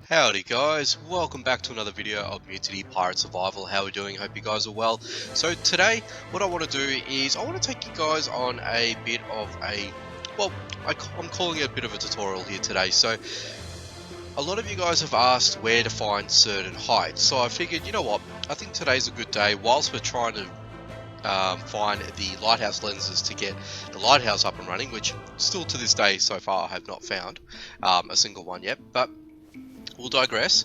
Howdy guys, welcome back to another video of Mutiny Pirate Survival. How are we doing? Hope you guys are well. So today, what I want to do is I want to take you guys on a bit of a, well, I'm calling it a bit of a tutorial here today. So a lot of you guys have asked where to find certain hides. So I figured, you know what, I think today's a good day whilst we're trying to find the lighthouse lenses to get the lighthouse up and running, which still to this day so far I have not found a single one yet, but we'll digress.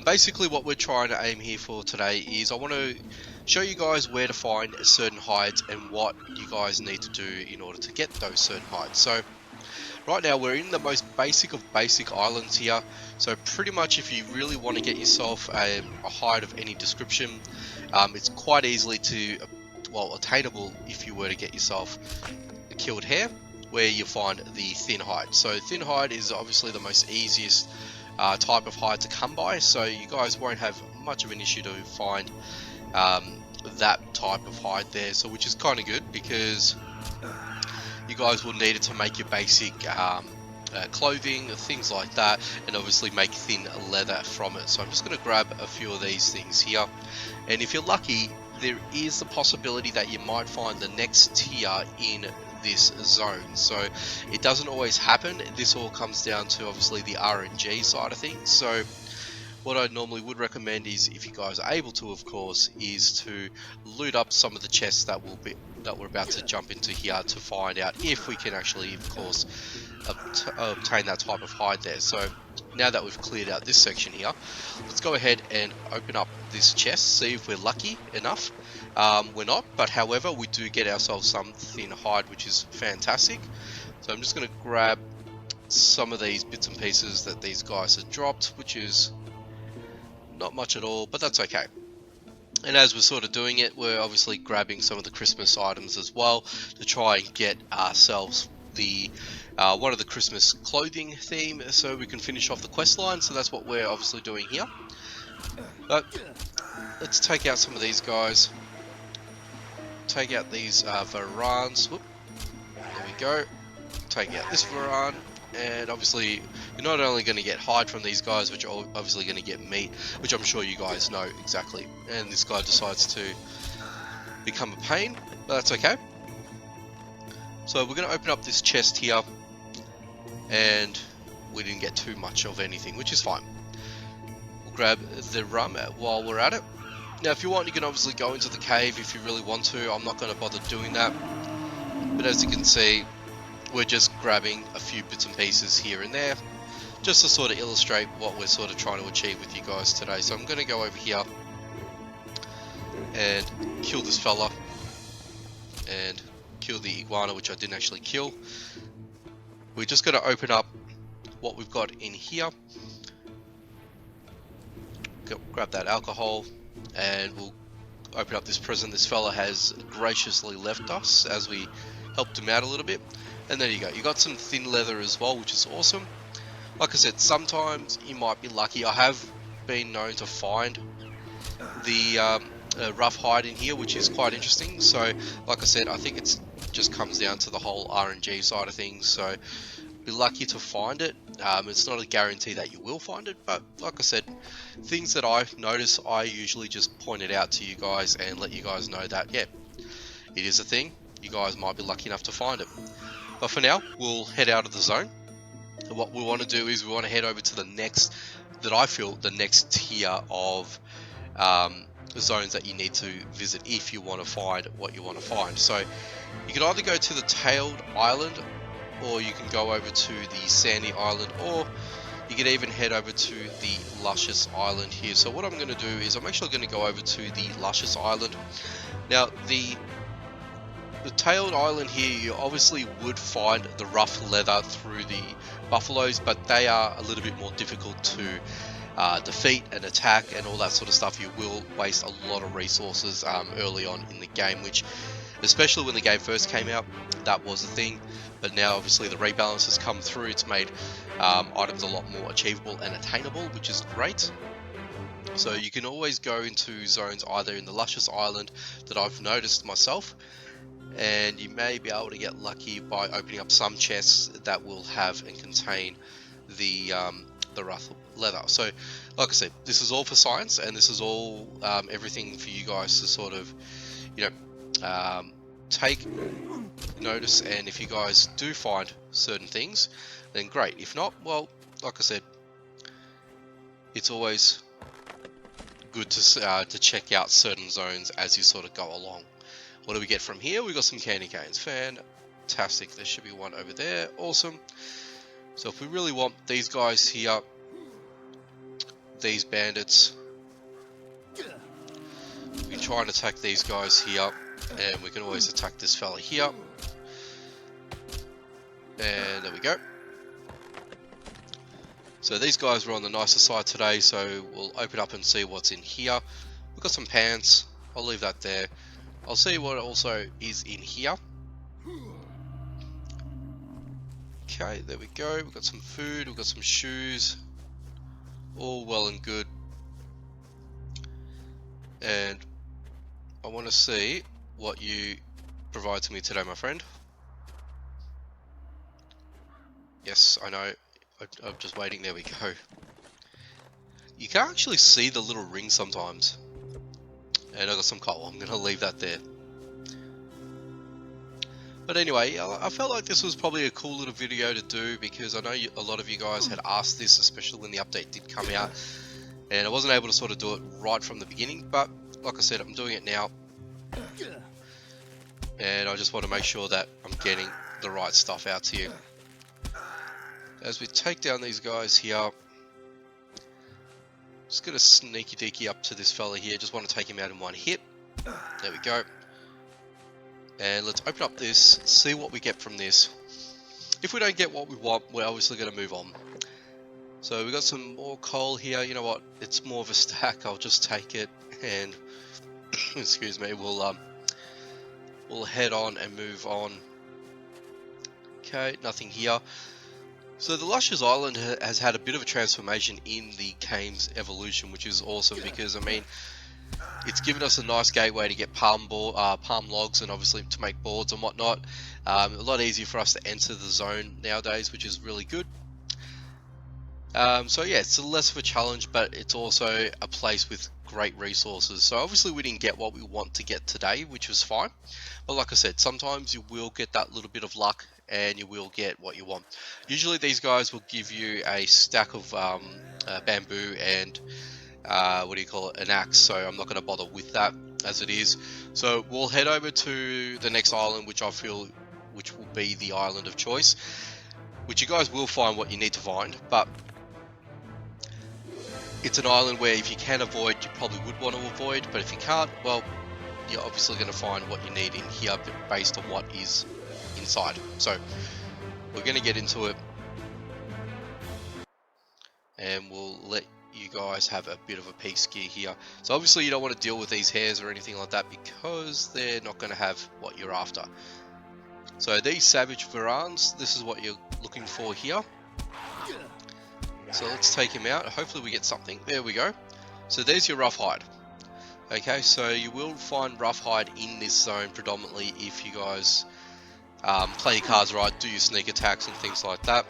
Basically what we're trying to aim here for today is I want to show you guys where to find certain hides and what you guys need to do in order to get those certain hides. So right now we're in the most basic of basic islands here, so pretty much if you really want to get yourself a hide of any description, it's quite easily attainable if you were to get yourself a killed hare, where you find the thin hide. So thin hide is obviously the most easiest type of hide to come by, so you guys won't have much of an issue to find that type of hide there, so which is kind of good because you guys will need it to make your basic clothing, things like that, and obviously make thin leather from it. So I'm just going to grab a few of these things here, and if you're lucky, there is the possibility that you might find the next tier in this zone. So it doesn't always happen. This all comes down to obviously the RNG side of things. So what I normally would recommend is, if you guys are able to, of course, is to loot up some of the chests that we're about to jump into here to find out if we can actually, of course, obtain that type of hide there. So now that we've cleared out this section here, let's go ahead and open up this chest, see if we're lucky enough. We're not, but however we do get ourselves some thin hide, which is fantastic. So I'm just going to grab some of these bits and pieces that these guys have dropped, which is not much at all, but that's okay. And as we're sort of doing it, we're obviously grabbing some of the Christmas items as well to try and get ourselves the one of the Christmas clothing theme, so we can finish off the quest line. So that's what we're obviously doing here. But let's take out some of these guys. Take out these varans. Whoop. There we go. Take out this varan. And obviously, you're not only going to get hide from these guys, but you're obviously going to get meat, which I'm sure you guys know exactly. And this guy decides to become a pain, but that's okay. So we're going to open up this chest here, and we didn't get too much of anything, which is fine. We'll grab the rum while we're at it. Now, if you want, you can obviously go into the cave if you really want to. I'm not going to bother doing that. But as you can see, we're just grabbing a few bits and pieces here and there, just to sort of illustrate what we're sort of trying to achieve with you guys today. So I'm going to go over here and kill this fella, and kill the iguana, which I didn't actually kill. We're just going to open up what we've got in here. Grab that alcohol, and we'll open up this present this fella has graciously left us as we helped him out a little bit. And there you go, you got some thin leather as well, which is awesome. Like I said, sometimes you might be lucky. I have been known to find the rough hide in here, which is quite interesting. So like I said, I think it just comes down to the whole RNG side of things. So be lucky to find it. It's not a guarantee that you will find it, but like I said, things that I've noticed, I usually just point it out to you guys and let you guys know that, yeah, it is a thing. You guys might be lucky enough to find it. But for now, we'll head out of the zone. And what we want to do is we want to head over to the next, that I feel, the next tier of zones that you need to visit if you want to find what you want to find. So you can either go to the Tailed Island, or you can go over to the Sandy Island, or you can even head over to the Luscious Island here. So what I'm going to do is I'm actually going to go over to the Luscious Island. Now the Tailed Island here, you obviously would find the rough leather through the buffaloes, but they are a little bit more difficult to defeat and attack and all that sort of stuff. You will waste a lot of resources early on in the game, which, especially when the game first came out, that was a thing. But now obviously the rebalance has come through. It's made items a lot more achievable and attainable, which is great. So you can always go into zones either in the Luscious Island that I've noticed myself, and you may be able to get lucky by opening up some chests that will have and contain the rough leather. So like I said, this is all for science, and this is all everything for you guys to sort of, you know, take notice. And if you guys do find certain things, then great. If not, well, like I said, it's always good to check out certain zones as you sort of go along. What do we get from here? We got some candy canes. Fantastic. There should be one over there. Awesome. So if we really want these guys here, these bandits, we can try and attack these guys here, and we can always attack this fella here. And there we go. So these guys were on the nicer side today, so we'll open up and see what's in here. We've got some pants. I'll leave that there. I'll see what also is in here. Okay, there we go. We've got some food, we've got some shoes. All well and good. And I want to see what you provide to me today, my friend. Yes, I know. I'm just waiting. There we go. You can actually see the little ring sometimes. And I got some coal. I'm going to leave that there. But anyway, I felt like this was probably a cool little video to do, because I know a lot of you guys had asked this, especially when the update did come out. And I wasn't able to sort of do it right from the beginning. But like I said, I'm doing it now. And I just want to make sure that I'm getting the right stuff out to you. As we take down these guys here, just gonna sneaky deaky up to this fella here. Just want to take him out in one hit. There we go. And let's open up this, see what we get from this. If we don't get what we want, we're obviously going to move on. So we got some more coal here. You know what? It's more of a stack. I'll just take it, and excuse me. We'll head on and move on. Okay, nothing here. So the Luscious Island has had a bit of a transformation in the game's evolution, which is awesome, because I mean, it's given us a nice gateway to get palm logs, and obviously to make boards and whatnot. A lot easier for us to enter the zone nowadays, which is really good. So yeah, it's less of a challenge, but it's also a place with great resources. So obviously we didn't get what we want to get today, which was fine. But like I said, sometimes you will get that little bit of luck, and you will get what you want. Usually these guys will give you a stack of bamboo and an axe, so I'm not going to bother with that as it is. So we'll head over to the next island, which I feel which will be the island of choice, which you guys will find what you need to find. But it's an island where if you can avoid, you probably would want to avoid, but if you can't, well, you're obviously going to find what you need in here based on what is inside. So we're going to get into it, and we'll let you guys have a bit of a peek ski here. So obviously you don't want to deal with these hairs or anything like that, because they're not going to have what you're after. So these savage varans, this is what you're looking for here. So let's take him out. Hopefully we get something. There we go. So there's your rough hide. Okay, so you will find rough hide in this zone predominantly if you guys play your cards right, do your sneak attacks and things like that.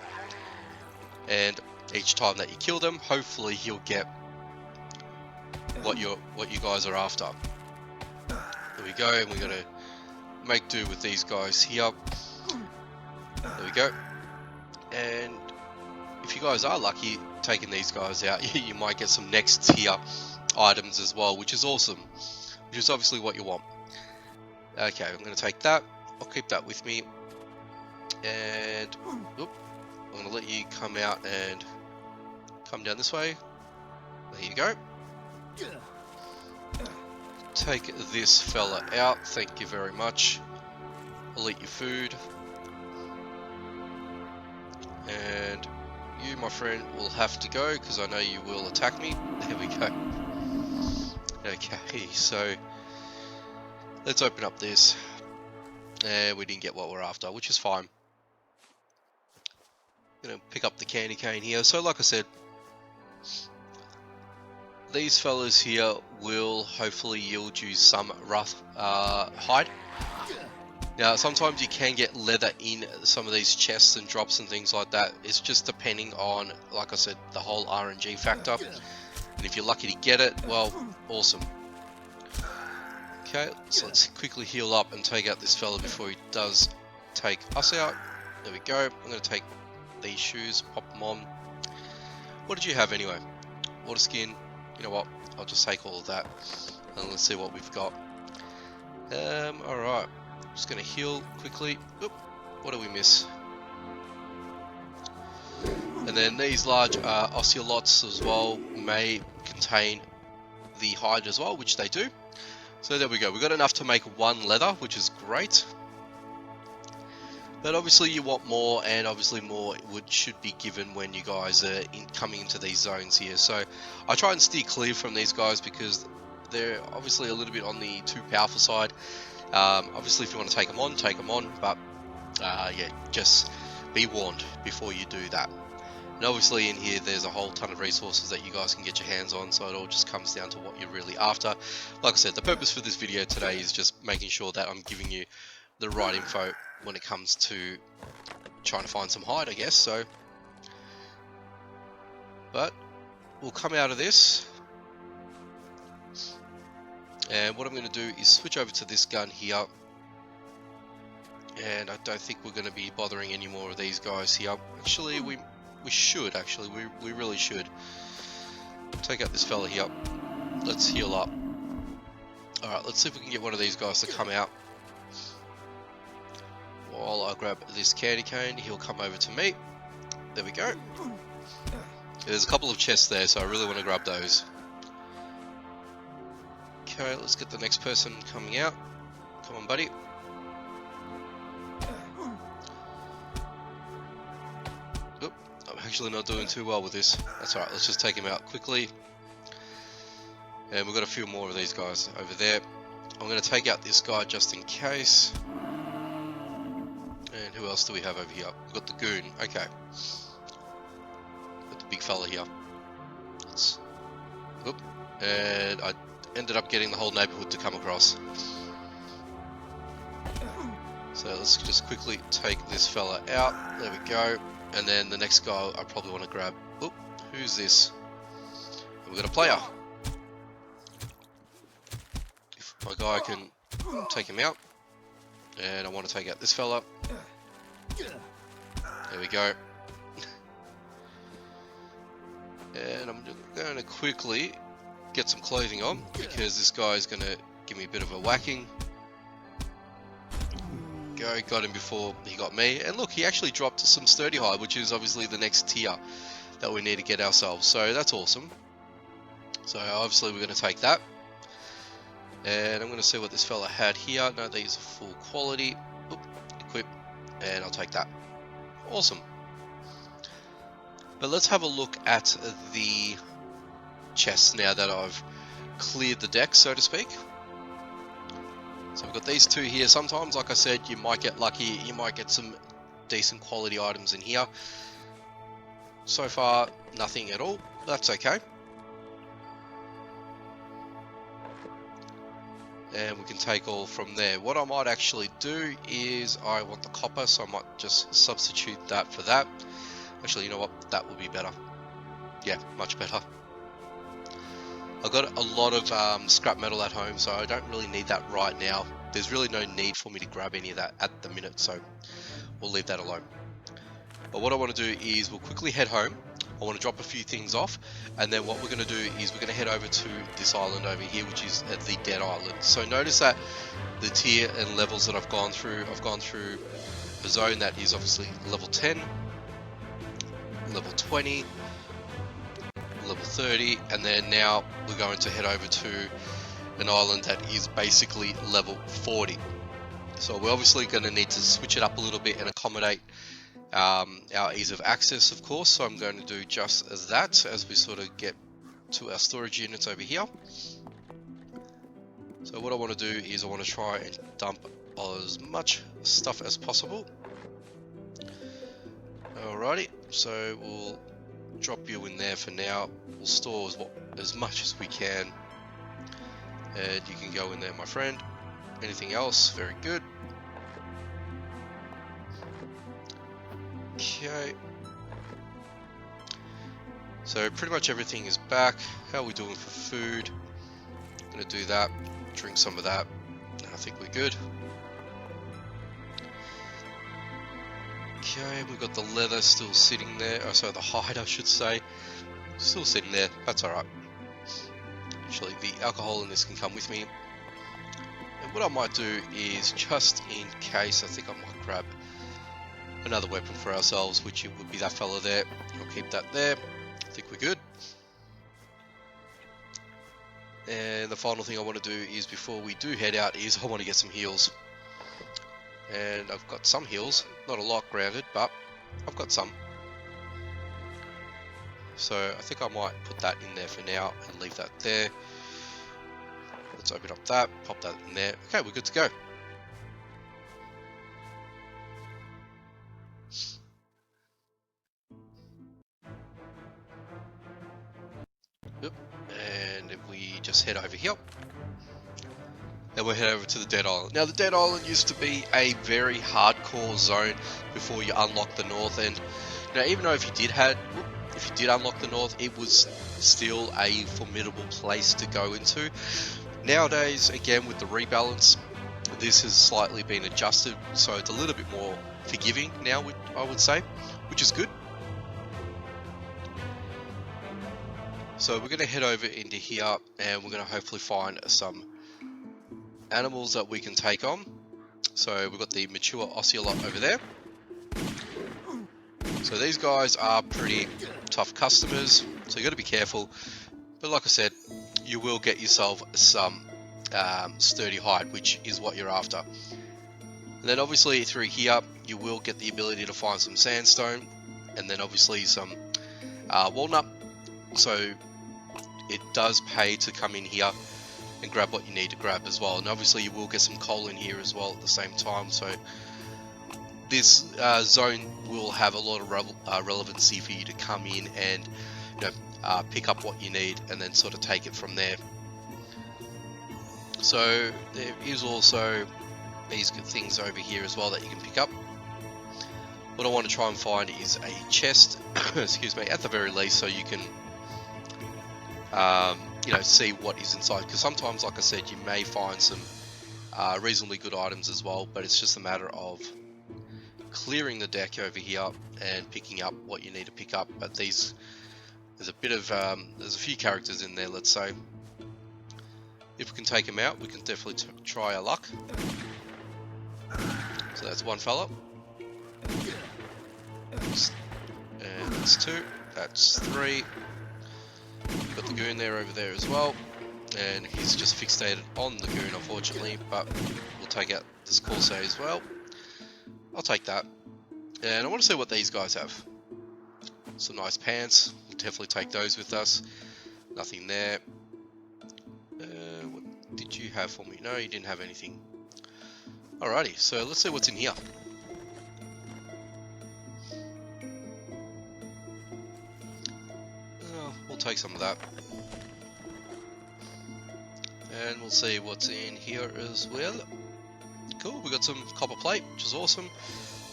And each time that you kill them, hopefully you'll get what you guys are after. There we go, and we're gonna make do with these guys here. There we go. And if you guys are lucky taking these guys out, you might get some next tier items as well, which is awesome, which is obviously what you want. Okay, I'm going to take that. I'll keep that with me, and I'm going to let you come out and come down this way. There you go. Take this fella out. Thank you very much. I'll eat your food, and you, my friend, will have to go because I know you will attack me. There we go. Okay, so let's open up this. And we didn't get what we're after, which is fine. Gonna pick up the candy cane here. So like I said, these fellas here will hopefully yield you some rough hide. Now, sometimes you can get leather in some of these chests and drops and things like that. It's just depending on, like I said, the whole RNG factor. And if you're lucky to get it, well, awesome. Okay, so let's quickly heal up and take out this fella before he does take us out. There we go. I'm going to take these shoes, pop them on. What did you have anyway? Water skin. You know what? I'll just take all of that. And let's see what we've got. Alright. Just going to heal quickly. Oop, what do we miss? And then these large ocelots as well may contain the hide as well, which they do. So there we go. We've got enough to make one leather, which is great. But obviously you want more, and obviously more should be given when you guys are coming into these zones here. So I try and steer clear from these guys because they're obviously a little bit on the too powerful side. Obviously if you want to take them on, but yeah, just be warned before you do that. And obviously in here there's a whole ton of resources that you guys can get your hands on, so it all just comes down to what you're really after. Like I said, the purpose for this video today is just making sure that I'm giving you the right info when it comes to trying to find some hide, I guess. So, but we'll come out of this, and what I'm going to do is switch over to this gun here, and I don't think we're going to be bothering any more of these guys here. Actually, we should, we really should. Take out this fella here. Let's heal up. Alright, let's see if we can get one of these guys to come out. While I grab this candy cane, he'll come over to me. There we go. There's a couple of chests there, so I really want to grab those. Okay, let's get the next person coming out. Come on, buddy. Oop, I'm actually not doing too well with this. That's alright, let's just take him out quickly. And we've got a few more of these guys over there. I'm going to take out this guy just in case. And who else do we have over here? We've got the goon. Okay. Got the big fella here. Oop. And I ended up getting the whole neighborhood to come across. So let's just quickly take this fella out. There we go. And then the next guy I probably want to grab. Oop. Who's this? We've got a player. If my guy can take him out. And I want to take out this fella. There we go. And I'm going to quickly get some clothing on because this guy is going to give me a bit of a whacking. Go, got him before he got me. And look, he actually dropped some sturdy hide, which is obviously the next tier that we need to get ourselves. So that's awesome. So obviously we're going to take that. And I'm going to see what this fella had here. No, these are full quality. Oop, equip. And I'll take that. Awesome. But let's have a look at the chests now that I've cleared the deck, so to speak. So we've got these two here. Sometimes, like I said, you might get lucky. You might get some decent quality items in here. So far, nothing at all. That's okay. And we can take all from there. What I might actually do is I want the copper, so I might just substitute that for that. Actually, you know what? That would be better. Yeah, much better. I've got a lot of scrap metal at home, so I don't really need that right now. There's really no need for me to grab any of that at the minute, so we'll leave that alone. But what I want to do is we'll quickly head home. I want to drop a few things off, and then what we're going to do is we're going to head over to this island over here, which is the Dead Island. So notice that the tier and levels that I've gone through a zone that is obviously level 10, level 20, level 30, and then now we're going to head over to an island that is basically level 40. So we're obviously going to need to switch it up a little bit and accommodate our ease of access, of course. So I'm going to do just as that as we sort of get to our storage units over here. So what I want to do is I want to try and dump as much stuff as possible. Alrighty, so we'll drop you in there for now. We'll store as much as we can, and you can go in there, my friend. Anything else? Very good. Okay. So pretty much everything is back. How are we doing for food? Gonna do that. Drink some of that. I think we're good. Okay, we've got the leather still sitting there. Oh, sorry, the hide, I should say. Still sitting there. That's alright. Actually, the alcohol in this can come with me. And what I might do is, just in case, I think I might grab another weapon for ourselves, which it would be that fella there. I'll keep that there. I think we're good. And the final thing I want to do is, before we do head out, is I want to get some heals. And I've got some heals, not a lot granted, but I've got some. So I think I might put that in there for now and leave that there. Let's open up that, pop that in there. Okay, we're good to go. Yep. And if we just head over here. Then we'll head over to the Dead Island. Now the Dead Island used to be a very hardcore zone before you unlock the north end. Now even though if you did unlock the north, it was still a formidable place to go into. Nowadays, again with the rebalance, this has slightly been adjusted, so it's a little bit more forgiving now, I would say, which is good. So we're going to head over into here and we're going to hopefully find some animals that we can take on. So we've got the mature ocelot over there. So these guys are pretty tough customers, so you got to be careful. But like I said, you will get yourself some sturdy hide, which is what you're after. And then obviously through here, you will get the ability to find some sandstone, and then obviously some walnut. So it does pay to come in here and grab what you need to grab as well. And obviously you will get some coal in here as well at the same time. So this zone will have a lot of relevancy for you to come in and pick up what you need and then sort of take it from there. So there is also these good things over here as well that you can pick up. What I want to try and find is a chest, excuse me, at the very least, so you can see what is inside, because sometimes, like I said, you may find some reasonably good items as well, but it's just a matter of clearing the deck over here and picking up what you need to pick up. But there's a bit of there's a few characters in there, let's say. If we can take them out, we can definitely try our luck. So that's one fella, and that's two, that's three. Got the goon there over there as well, and he's just fixated on the goon, unfortunately, but we'll take out this Corsair as well. I'll take that. And I want to see what these guys have. Some nice pants, we'll definitely take those with us. Nothing there. What did you have for me? No, you didn't have anything. Alrighty, so let's see what's in here. We'll take some of that. And we'll see what's in here as well. Cool, we got some copper plate, which is awesome.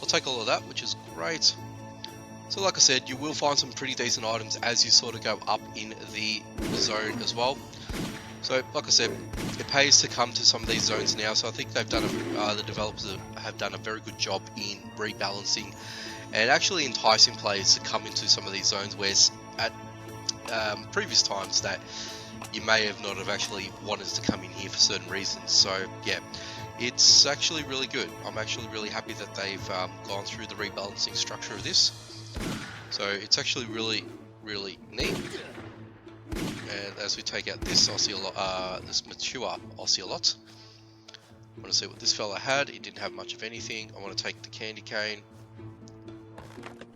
I'll take all of that, which is great. So like I said, you will find some pretty decent items as you sort of go up in the zone as well. So like I said, it pays to come to some of these zones now, so I think they've done the developers have done a very good job in rebalancing and actually enticing players to come into some of these zones, where at previous times that you may have not have actually wanted to come in here for certain reasons. So yeah, it's actually really good. I'm actually really happy that they've gone through the rebalancing structure of this. So it's actually really, really neat. And as we take out this ocelot, this mature ocelot, I want to see what this fella had. He didn't have much of anything. I want to take the candy cane,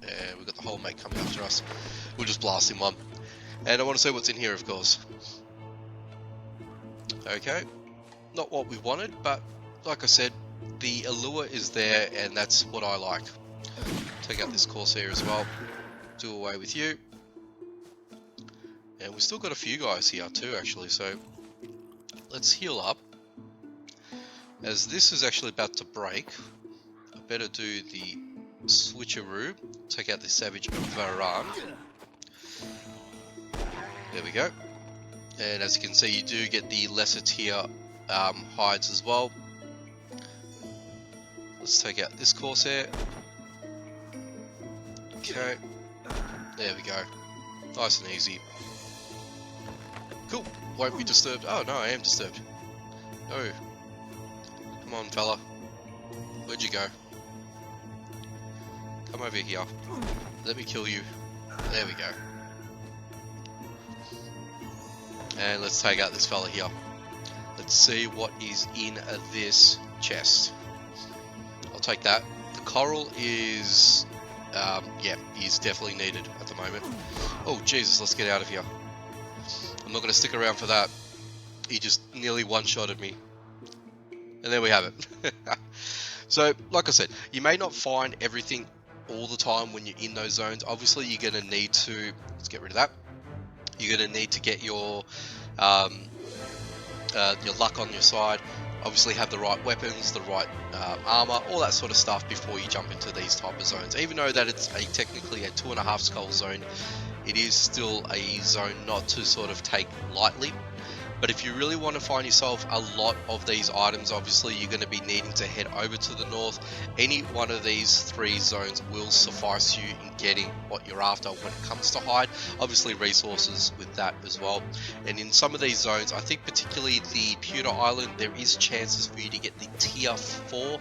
and we've got the whole mate coming after us. We'll just blast him one. And I want to see what's in here, of course. Okay, not what we wanted, but like I said, the allure is there, and that's what I like. Take out this Corsair as well. Do away with you. And we've still got a few guys here too, actually, so let's heal up. As this is actually about to break, I better do the switcheroo. Take out the Savage Varan. There we go. And as you can see, you do get the lesser tier hides as well. Let's take out this Corsair. Okay. There we go. Nice and easy. Cool. Won't be disturbed. Oh no, I am disturbed. No. Come on, fella. Where'd you go? Come over here. Let me kill you. There we go. And let's take out this fella here. Let's see what is in this chest. I'll take that. The coral is, yeah, is definitely needed at the moment. Oh Jesus, let's get out of here. I'm not going to stick around for that. He just nearly one-shotted me. And there we have it. So, like I said, you may not find everything all the time when you're in those zones. Obviously, you're going to need to, let's get rid of that. You're going to need to get your luck on your side. Obviously have the right weapons, the right armor, all that sort of stuff before you jump into these type of zones. Even though that it's technically a 2.5 skull zone, it is still a zone not to sort of take lightly. But if you really want to find yourself a lot of these items, obviously you're going to be needing to head over to the north. Any one of these 3 zones will suffice you in getting what you're after when it comes to hide. Obviously resources with that as well. And in some of these zones, I think particularly the Pewter Island, there is chances for you to get the tier 4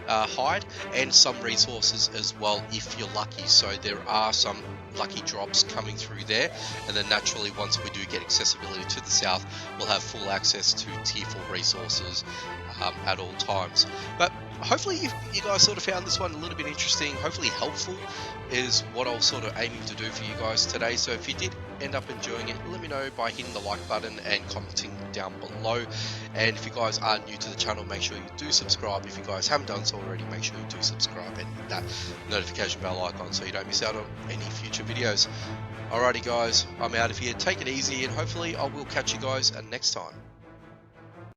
hide and some resources as well if you're lucky. So there are some lucky drops coming through there, and then naturally once we do get accessibility to the south, we'll have full access to tier 4 resources at all times. But hopefully you guys sort of found this one a little bit interesting, hopefully helpful is what I was sort of aiming to do for you guys today. So if you did end up enjoying it, let me know by hitting the like button and commenting down below. And if you guys are new to the channel, make sure you do subscribe. If you guys haven't done so already, make sure you do subscribe and hit that notification bell icon so you don't miss out on any future videos. Alrighty guys, I'm out of here. Take it easy, and hopefully I will catch you guys next time.